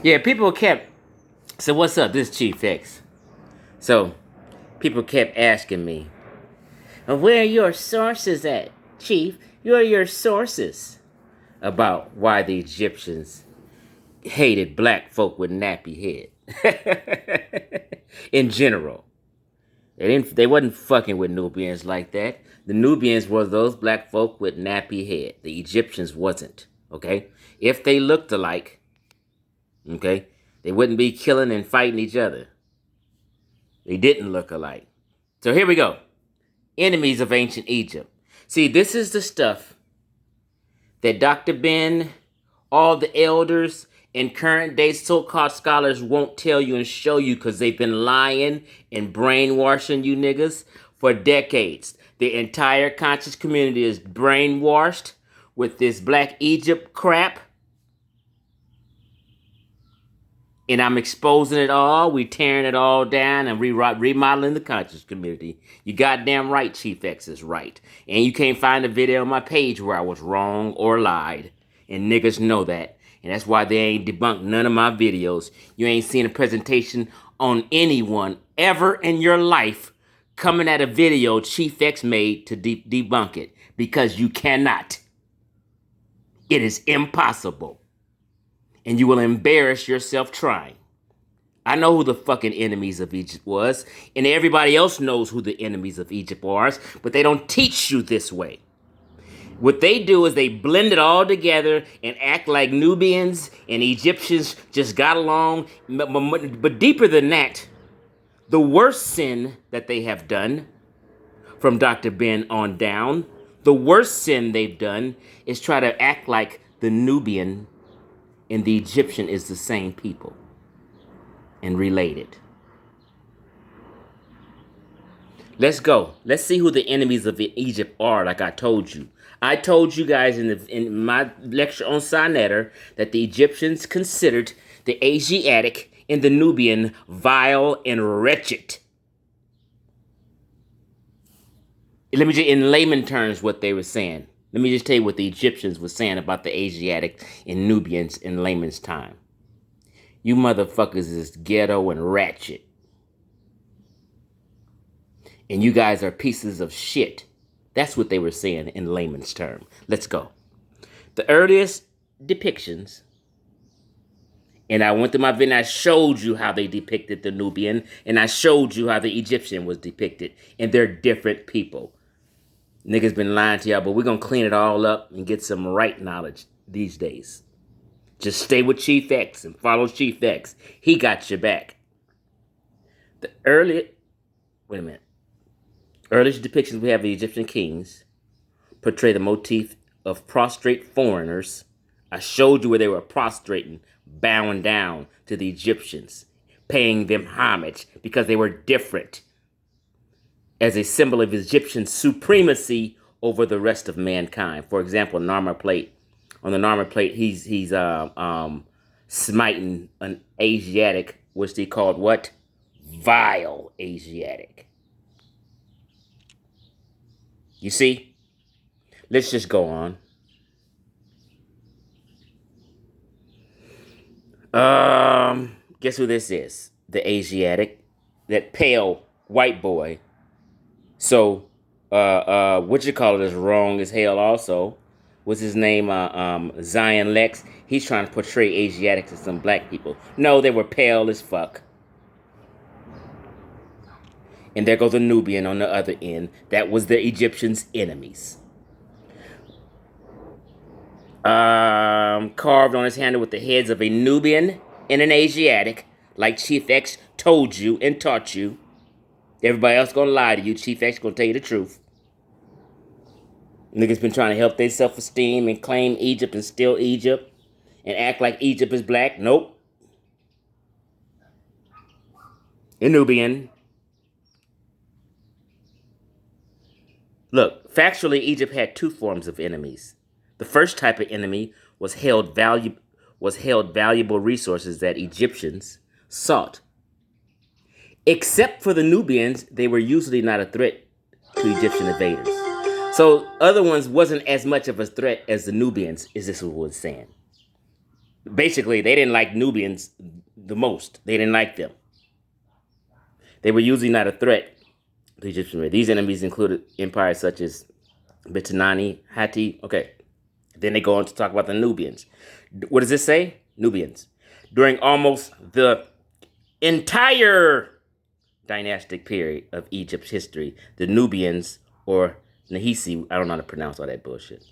Yeah, people kept. So what's up? This is Chief X. So people kept asking me, where are your sources at, Chief? Where are your sources about why the Egyptians hated black folk with nappy head? In general, they wasn't fucking with Nubians like that. The Nubians were those black folk with nappy head. The Egyptians wasn't. Okay, if they looked alike, okay, they wouldn't be killing and fighting each other. They didn't look alike. So here we go. Enemies of ancient Egypt. See, this is the stuff that Dr. Ben, all the elders, and current day so-called scholars won't tell you and show you because they've been lying and brainwashing you niggas for decades. The entire conscious community is brainwashed with this Black Egypt crap. And I'm exposing it all. We tearing it all down and remodeling the conscious community. You goddamn right, Chief X is right. And you can't find a video on my page where I was wrong or lied. And niggas know that. And that's why they ain't debunked none of my videos. You ain't seen a presentation on anyone ever in your life coming at a video Chief X made to debunk it. Because you cannot. It is impossible. And you will embarrass yourself trying. I know who the fucking enemies of Egypt was, and everybody else knows who the enemies of Egypt are, but they don't teach you this way. What they do is they blend it all together and act like Nubians and Egyptians just got along. But deeper than that, the worst sin that they have done, from Dr. Ben on down, the worst sin they've done is try to act like the Nubian and the Egyptian is the same people and related. Let's go. Let's see who the enemies of Egypt are, like I told you. I told you guys in my lecture on Sinetta that the Egyptians considered the Asiatic and the Nubian vile and wretched. Let me just, in layman terms, what they were saying. Let me just tell you what the Egyptians were saying about the Asiatic and Nubians in layman's time. You motherfuckers is ghetto and ratchet. And you guys are pieces of shit. That's what they were saying in layman's term. Let's go. The earliest depictions, and I went through my video and I showed you how they depicted the Nubian, and I showed you how the Egyptian was depicted, and they're different people. Niggas been lying to y'all, but we're going to clean it all up and get some right knowledge these days. Just stay with Chief X and follow Chief X. He got your back. The earliest depictions we have of the Egyptian kings portray the motif of prostrate foreigners. I showed you where they were prostrating, bowing down to the Egyptians, paying them homage because they were different, as a symbol of Egyptian supremacy over the rest of mankind. For example, Narmer plate. On the Narmer plate, he's smiting an Asiatic, which they called what? Vile Asiatic. You see? Let's just go on. Guess who this is? The Asiatic, that pale white boy. So, what you call it is wrong as hell also. What's his name? Zion Lex. He's trying to portray Asiatics as some black people. No, they were pale as fuck. And there goes a Nubian on the other end. That was the Egyptians' enemies. Carved on his handle with the heads of a Nubian and an Asiatic, like Chief X told you and taught you. Everybody else gonna lie to you. Chief X gonna tell you the truth. Niggas been trying to help their self-esteem and claim Egypt and steal Egypt and act like Egypt is black. Nope. A Nubian. Look, factually, Egypt had two forms of enemies. The first type of enemy was held valuable resources that Egyptians sought. Except for the Nubians, they were usually not a threat to Egyptian invaders. So other ones wasn't as much of a threat as the Nubians, is this what was saying. Basically, they didn't like Nubians the most. They didn't like them. They were usually not a threat to the Egyptian race. These enemies included empires such as Bitanani, Hatti. Okay. Then they go on to talk about the Nubians. What does this say? Nubians. During almost the entire dynastic period of Egypt's history, the Nubians, or Nahisi, I don't know how to pronounce all that bullshit.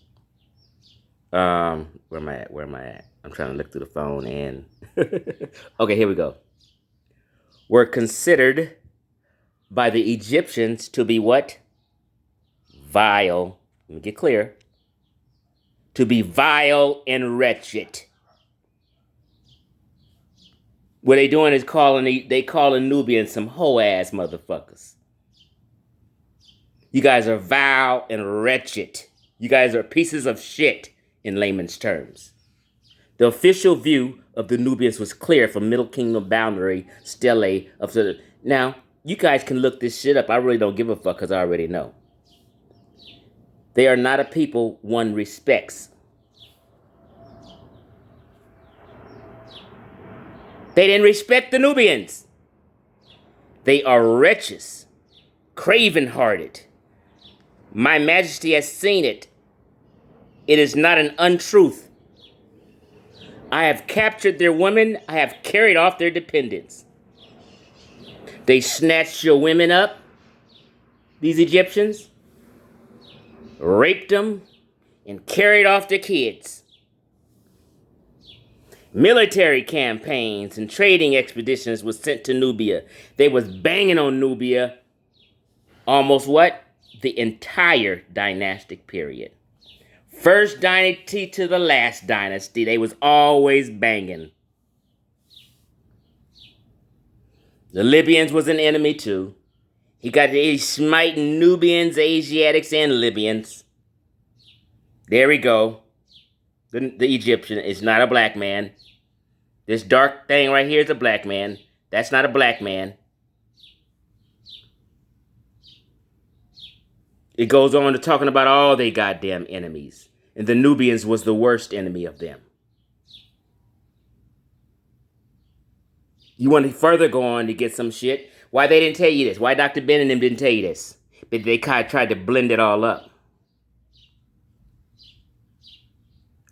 Where am I at? I'm trying to look through the phone and... Okay, here we go. Were considered by the Egyptians to be what? Vile. Let me get clear. To be vile and wretched. What they doing is calling Nubians some hoe-ass motherfuckers. You guys are vile and wretched. You guys are pieces of shit in layman's terms. The official view of the Nubians was clear from Middle Kingdom boundary stele of the... Now, you guys can look this shit up. I really don't give a fuck because I already know. They are not a people one respects. They didn't respect the Nubians. They are wretches, craven-hearted. My Majesty has seen it. It is not an untruth. I have captured their women. I have carried off their dependents. They snatched your women up, these Egyptians, raped them, and carried off their kids. Military campaigns and trading expeditions was sent to Nubia. They was banging on Nubia almost what? The entire dynastic period. First dynasty to the last dynasty. They was always banging. The Libyans was an enemy too. He's smiting Nubians, Asiatics, and Libyans. There we go. The Egyptian is not a black man. This dark thing right here is a black man. That's not a black man. It goes on to talking about all they goddamn enemies. And the Nubians was the worst enemy of them. You want to further go on to get some shit? Why they didn't tell you this? Why Dr. Ben and them didn't tell you this? But they kind of tried to blend it all up.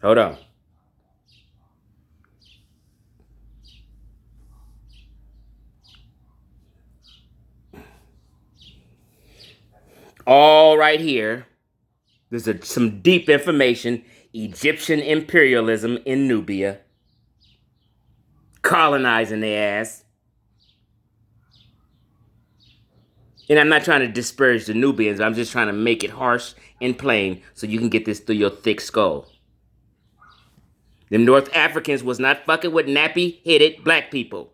Hold on. All right here. There's some deep information. Egyptian imperialism in Nubia. Colonizing their ass. And I'm not trying to disparage the Nubians. I'm just trying to make it harsh and plain so you can get this through your thick skull. Them North Africans was not fucking with nappy-headed black people.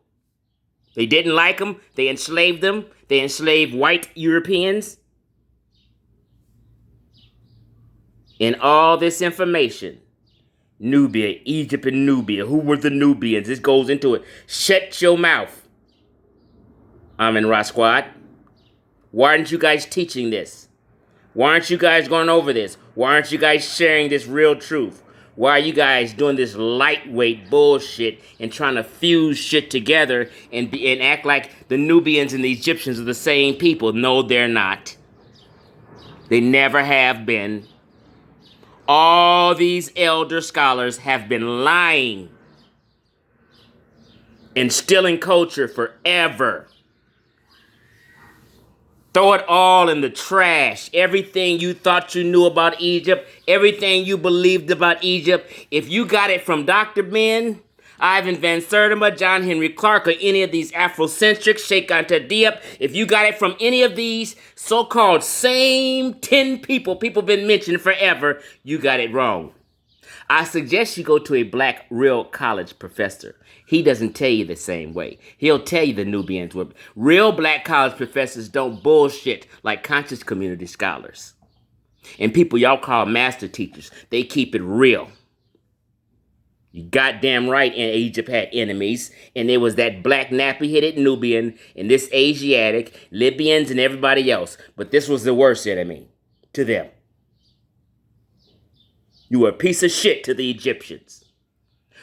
They didn't like them. They enslaved them. They enslaved white Europeans. And all this information, Nubia, Egypt and Nubia, who were the Nubians? This goes into it. Shut your mouth, Amin Ra Squad. Why aren't you guys teaching this? Why aren't you guys going over this? Why aren't you guys sharing this real truth? Why are you guys doing this lightweight bullshit and trying to fuse shit together and act like the Nubians and the Egyptians are the same people? No, they're not. They never have been. All these elder scholars have been lying and stealing culture forever. Throw it all in the trash. Everything you thought you knew about Egypt, everything you believed about Egypt, if you got it from Dr. Ben, Ivan Van Sertima, John Henry Clark, or any of these Afrocentrics, Sheikh Anta Diop, if you got it from any of these so-called same 10 people been mentioned forever, you got it wrong. I suggest you go to a black real college professor. He doesn't tell you the same way. He'll tell you the Nubians were. Real black college professors don't bullshit like conscious community scholars. And people y'all call master teachers, they keep it real. You goddamn right, and Egypt had enemies, and there was that black nappy-headed Nubian, and this Asiatic, Libyans, and everybody else. But this was the worst enemy to them. You were a piece of shit to the Egyptians.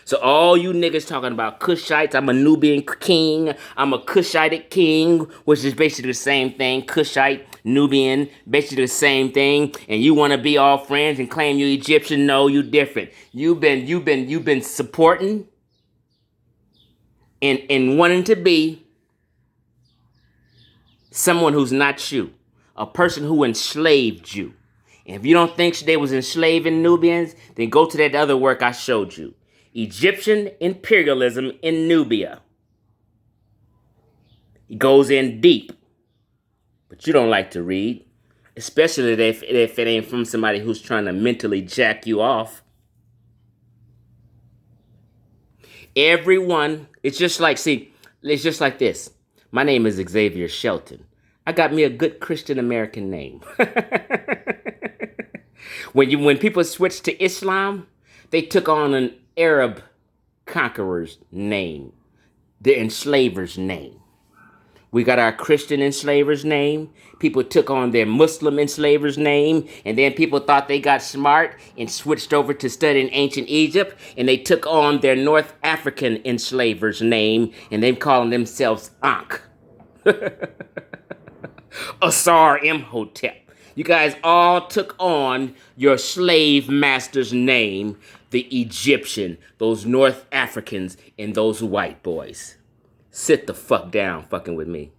So all you niggas talking about Cushites, I'm a Nubian king, I'm a Cushite king, which is basically the same thing. Cushite, Nubian, basically the same thing. And you want to be all friends and claim you Egyptian? No, you different. You've been supporting and wanting to be someone who's not you, a person who enslaved you. And if you don't think they was enslaving Nubians, then go to that other work I showed you. Egyptian imperialism in Nubia. It goes in deep, but you don't like to read, especially if it ain't from somebody who's trying to mentally jack you off. Everyone, it's just like this. My name is Xavier Shelton. I got me a good Christian American name. When people switched to Islam, they took on an Arab conqueror's name, the enslaver's name. We got our Christian enslaver's name. People took on their Muslim enslaver's name. And then people thought they got smart and switched over to studying ancient Egypt. And they took on their North African enslaver's name. And they calling themselves Ankh. Asar Imhotep. You guys all took on your slave master's name, the Egyptian, those North Africans, and those white boys. Sit the fuck down fucking with me.